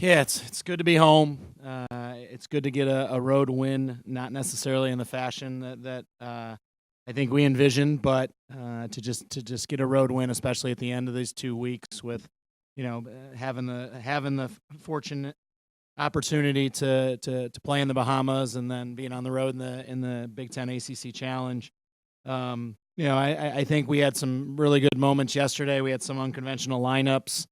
Yeah, it's good to be home. It's good to get a road win, not necessarily in the fashion that I think we envisioned, but to just get a road win, especially at the end of these 2 weeks, with having the fortunate opportunity to play in the Bahamas and then being on the road in the Big Ten ACC Challenge. I think we had some really good moments yesterday. We had some unconventional lineups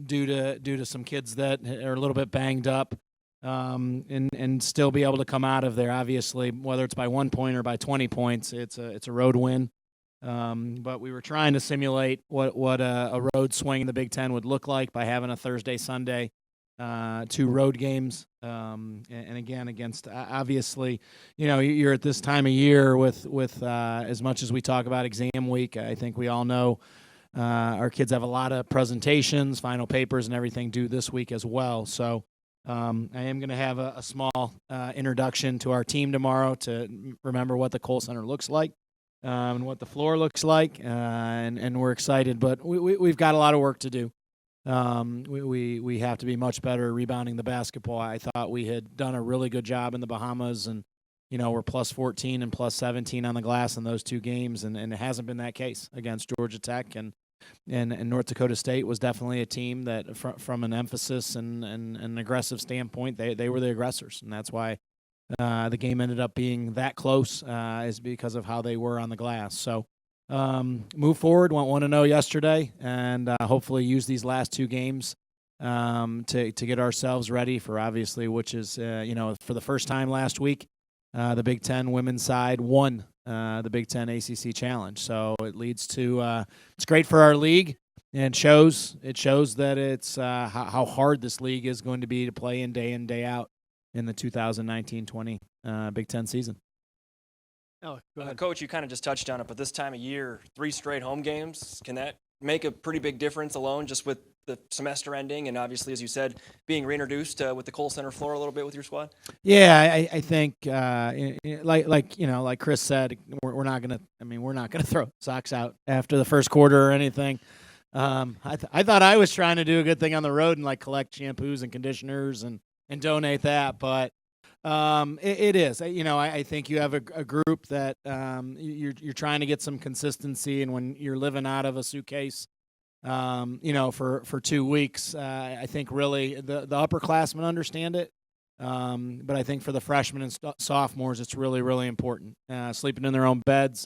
due to some kids that are a little bit banged up, and still be able to come out of there. Obviously, whether it's by 1 point or by 20 points, it's a road win. But we were trying to simulate what a road swing in the Big Ten would look like by having a Thursday, Sunday, 2 road games, and again against obviously, you're at this time of year with as much as we talk about exam week. I think we all know our kids have a lot of presentations, final papers, and everything due this week as well. So I am going to have a small introduction to our team tomorrow to remember what the Kohl Center looks like. And what the floor looks like, and we're excited, but we've got a lot of work to do. We have to be much better rebounding the basketball. I thought we had done a really good job in the Bahamas, and we're plus 14 and plus 17 on the glass in those 2 games, and it hasn't been that case against Georgia Tech, and North Dakota State was definitely a team that, from an emphasis and an aggressive standpoint, they were the aggressors, and that's why the game ended up being that close, is because of how they were on the glass. So move forward. Want to know yesterday, and hopefully use these last 2 games to get ourselves ready for, obviously, which is for the first time last week, the Big Ten women's side won the Big Ten ACC Challenge. So it leads to it's great for our league, and it shows that it's how hard this league is going to be to play in day out in the 2019-20 Big Ten season. Oh, go ahead. Coach, you kind of just touched on it, but this time of year, 3 straight home games, can that make a pretty big difference alone just with the semester ending and, obviously, as you said, being reintroduced with the Kohl Center floor a little bit with your squad? Yeah, I think like Chris said, we're not gonna throw socks out after the first quarter or anything. I thought I was trying to do a good thing on the road and collect shampoos and conditioners and donate that, but it is. I think you have a group that you're trying to get some consistency, and when you're living out of a suitcase, for 2 weeks, I think really the upperclassmen understand it, but I think for the freshmen and sophomores, it's really, really important. Sleeping in their own beds,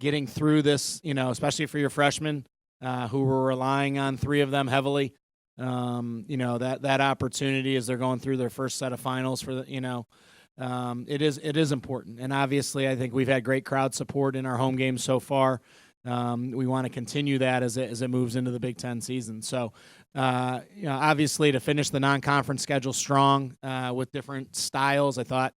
getting through this, especially for your freshmen who were relying on 3 of them heavily. That opportunity as they're going through their first set of finals for it is important. And obviously, I think we've had great crowd support in our home games so far. We want to continue that as it moves into the Big Ten season. So, obviously, to finish the non-conference schedule strong with different styles, I thought,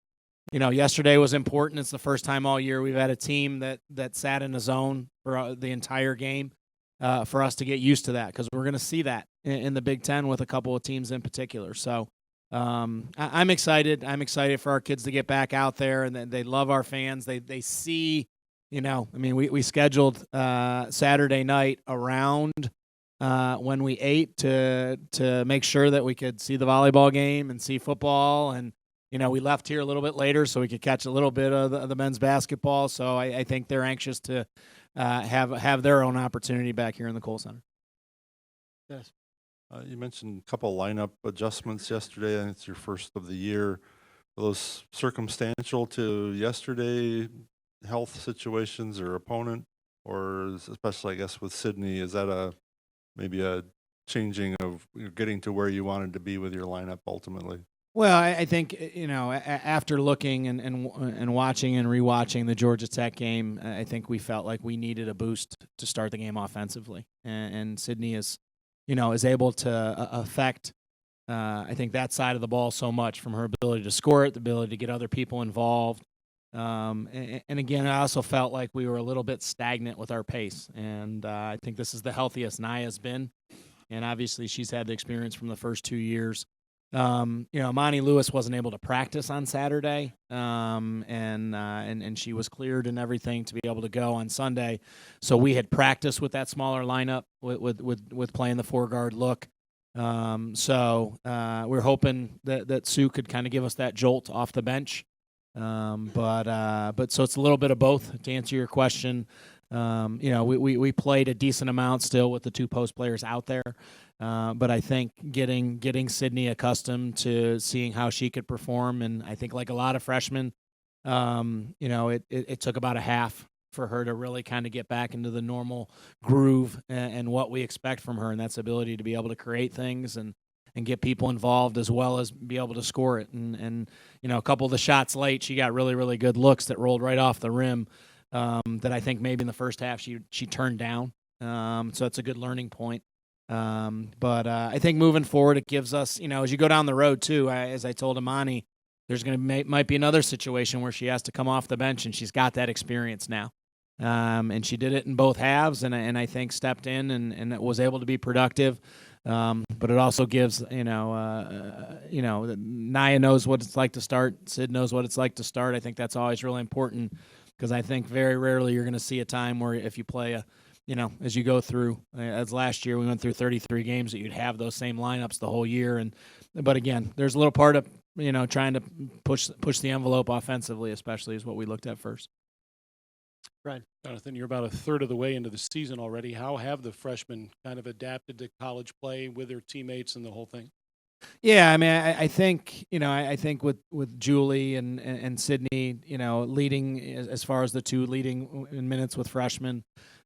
yesterday was important. It's the first time all year we've had a team that sat in a zone for the entire game. For us to get used to that, because we're going to see that in the Big Ten with a couple of teams in particular. So I'm excited. I'm excited for our kids to get back out there, and they love our fans. They see, we scheduled Saturday night around when we ate to make sure that we could see the volleyball game and see football, and we left here a little bit later so we could catch a little bit of the men's basketball. So I think they're anxious to have their own opportunity back here in the Kohl Center. Yes. You mentioned a couple lineup adjustments yesterday, and it's your first of the year. Are those circumstantial to yesterday, health situations or opponent, or especially, I guess, with Sydney, is that maybe a changing of getting to where you wanted to be with your lineup ultimately? Well, I think, after looking and watching and rewatching the Georgia Tech game, I think we felt like we needed a boost to start the game offensively. And Sydney is able to affect, I think, that side of the ball so much, from her ability to score it, the ability to get other people involved. And again, I also felt like we were a little bit stagnant with our pace. And I think this is the healthiest Naya's been. And obviously she's had the experience from the first 2 years. Monty Lewis wasn't able to practice on Saturday, and she was cleared and everything to be able to go on Sunday. So we had practiced with that smaller lineup with playing the 4-guard look. So we're hoping that Sue could kind of give us that jolt off the bench. But so it's a little bit of both. To answer your question, we played a decent amount still with the two post players out there. But I think getting Sydney accustomed to seeing how she could perform, and I think like a lot of freshmen, it took about a half for her to really kind of get back into the normal groove and what we expect from her, and that's ability to be able to create things and get people involved as well as be able to score it. And a couple of the shots late, she got really, really good looks that rolled right off the rim that I think maybe in the first half she turned down. So it's a good learning point. But I think moving forward, it gives us, as you go down the road too, as I told Imani, there's might be another situation where she has to come off the bench, and she's got that experience now. And she did it in both halves, and I think stepped in and was able to be productive. But it also gives, Nia knows what it's like to start. Sid knows what it's like to start. I think that's always really important, because I think very rarely you're going to see a time where if you play as you go through, as last year we went through 33 games, that you'd have those same lineups the whole year. But again, there's a little part of, trying to push the envelope offensively, especially, is what we looked at first. Right. Jonathan, you're about a third of the way into the season already. How have the freshmen kind of adapted to college play with their teammates and the whole thing? Yeah, I mean, I think I think with Julie and Sydney, leading as far as the two leading in minutes with freshmen.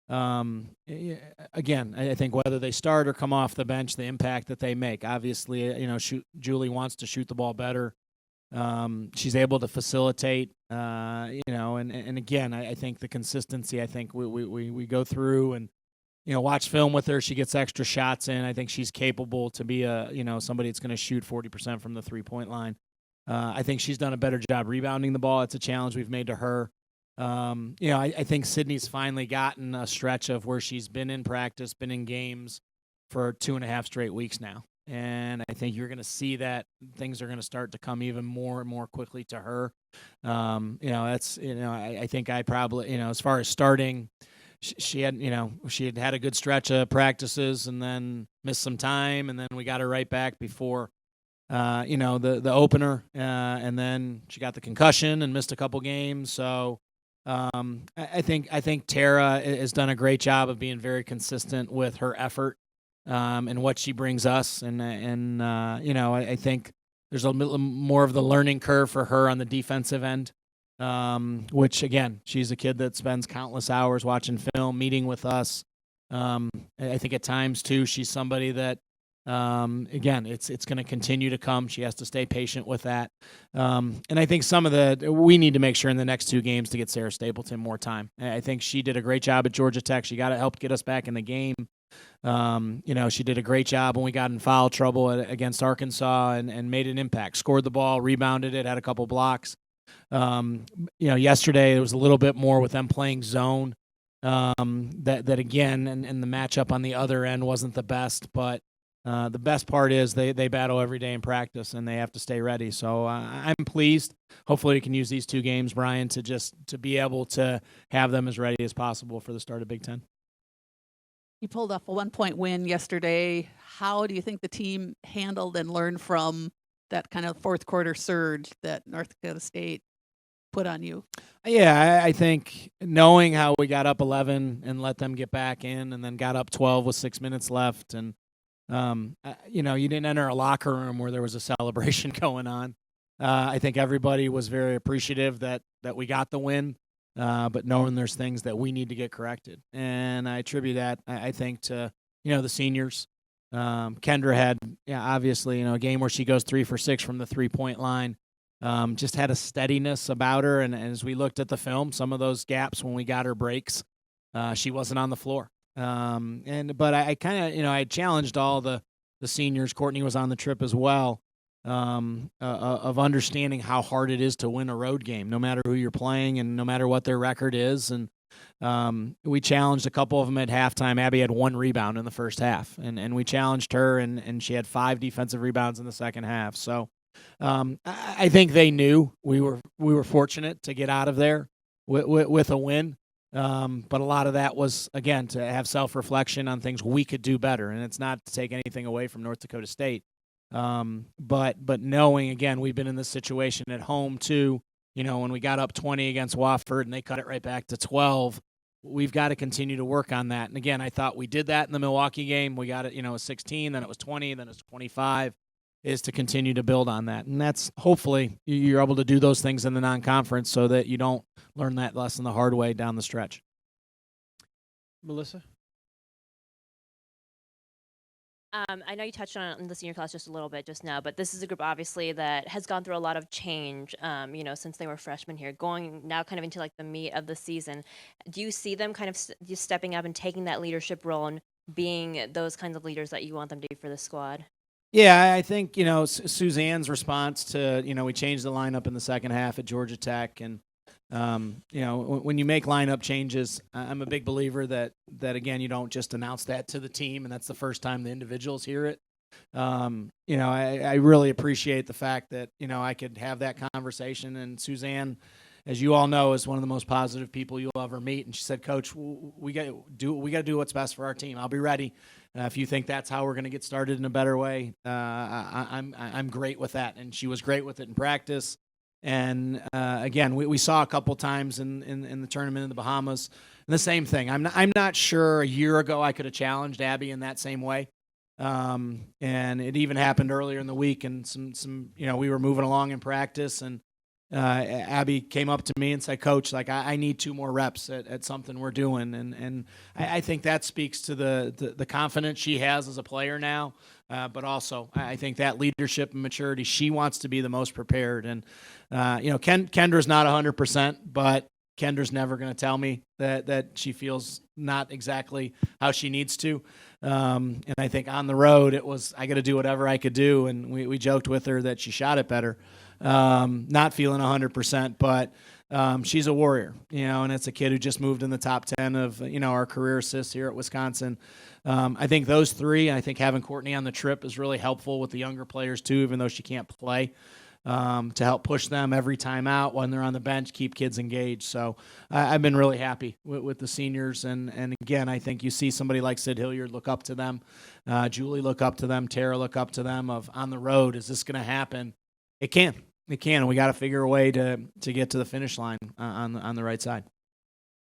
Again, I think whether they start or come off the bench, the impact that they make. Obviously, Julie wants to shoot the ball better. She's able to facilitate, and again, I think the consistency, I think we go through and, watch film with her. She gets extra shots in. I think she's capable to be somebody that's going to shoot 40% from the 3-point line. I think she's done a better job rebounding the ball. It's a challenge we've made to her. I think Sydney's finally gotten a stretch of where she's been in practice, been in games for 2.5 straight weeks now. And I think you're going to see that things are going to start to come even more and more quickly to her. I think I probably, as far as starting, she had a good stretch of practices and then missed some time. And then we got her right back before, the opener. And then she got the concussion and missed a couple games. So I think Tara has done a great job of being very consistent with her effort. And what she brings us, I think there's a little more of the learning curve for her on the defensive end, which, again, she's a kid that spends countless hours watching film, meeting with us. I think at times, too, she's somebody that, again, it's going to continue to come. She has to stay patient with that. And I think we need to make sure in the next 2 games to get Sarah Stapleton more time. I think she did a great job at Georgia Tech. She got to help get us back in the game. She did a great job when we got in foul trouble against Arkansas and made an impact. Scored the ball, rebounded it, had a couple blocks. Yesterday there was a little bit more with them playing zone. That again, and the matchup on the other end wasn't the best, but the best part is they battle every day in practice and they have to stay ready. So I'm pleased. Hopefully we can use these 2 games, Brian, to be able to have them as ready as possible for the start of Big Ten. You pulled off a 1-point win yesterday. How do you think the team handled and learned from that kind of fourth quarter surge that North Dakota State put on you? Yeah, I think knowing how we got up 11 and let them get back in and then got up 12 with 6 minutes left. And, you didn't enter a locker room where there was a celebration going on. I think everybody was very appreciative that we got the win. But knowing there's things that we need to get corrected. And I attribute that, I think, to, the seniors. Kendra had, obviously, a game where she goes 3 for 6 from the 3-point line. Just had a steadiness about her. And as we looked at the film, some of those gaps when we got her breaks, she wasn't on the floor. But I kind of, I challenged all the seniors. Courtney was on the trip as well. Of understanding how hard it is to win a road game, no matter who you're playing and no matter what their record is. And we challenged a couple of them at halftime. Abby had 1 rebound in the first half, and we challenged her, and she had 5 defensive rebounds in the second half. So I think they knew we were fortunate to get out of there with a win. But a lot of that was, again, to have self-reflection on things we could do better. And it's not to take anything away from North Dakota State. But knowing, again, we've been in this situation at home too, when we got up 20 against Wofford and they cut it right back to 12, we've got to continue to work on that. And again, I thought we did that in the Milwaukee game. We got it, 16, then it was 20, then it was 25, is to continue to build on that. And that's hopefully you're able to do those things in the non-conference so that you don't learn that lesson the hard way down the stretch. Melissa? I know you touched on it in the senior class just a little bit just now, but this is a group obviously that has gone through a lot of change, since they were freshmen here, going now kind of into like the meat of the season. Do you see them kind of just stepping up and taking that leadership role and being those kinds of leaders that you want them to be for the squad? Yeah, I think, Suzanne's response to, we changed the lineup in the second half at Georgia Tech. And, when you make lineup changes, I'm a big believer that again, you don't just announce that to the team and that's the first time the individuals hear it. I really appreciate the fact that, I could have that conversation. And Suzanne, as you all know, is one of the most positive people you'll ever meet. And she said, Coach, we got to do what's best for our team. I'll be ready. If you think that's how we're going to get started in a better way, I'm great with that. And she was great with it in practice. And again, we saw a couple times in the tournament in the Bahamas, and the same thing. I'm not sure a year ago I could have challenged Abby in that same way. And it even happened earlier in the week, and some we were moving along in practice, and Abby came up to me and said, Coach, like I need 2 more reps at something we're doing. And I think that speaks to the confidence she has as a player now. But also I think that leadership and maturity, she wants to be the most prepared. And, Kendra's not 100%, but Kendra's never going to tell me that she feels not exactly how she needs to. And I think on the road, it was, I got to do whatever I could do. And we joked with her that she shot it better. Not feeling 100%, but she's a warrior, and it's a kid who just moved in the top 10 of, our career assists here at Wisconsin. I think those 3, I think having Courtney on the trip is really helpful with the younger players too, even though she can't play, to help push them every time out when they're on the bench, keep kids engaged. So I've been really happy with the seniors. And again, I think you see somebody like Sid Hilliard look up to them, Julie look up to them, Tara look up to them of on the road. Is this going to happen? It can. And we got to figure a way to get to the finish line on the right side.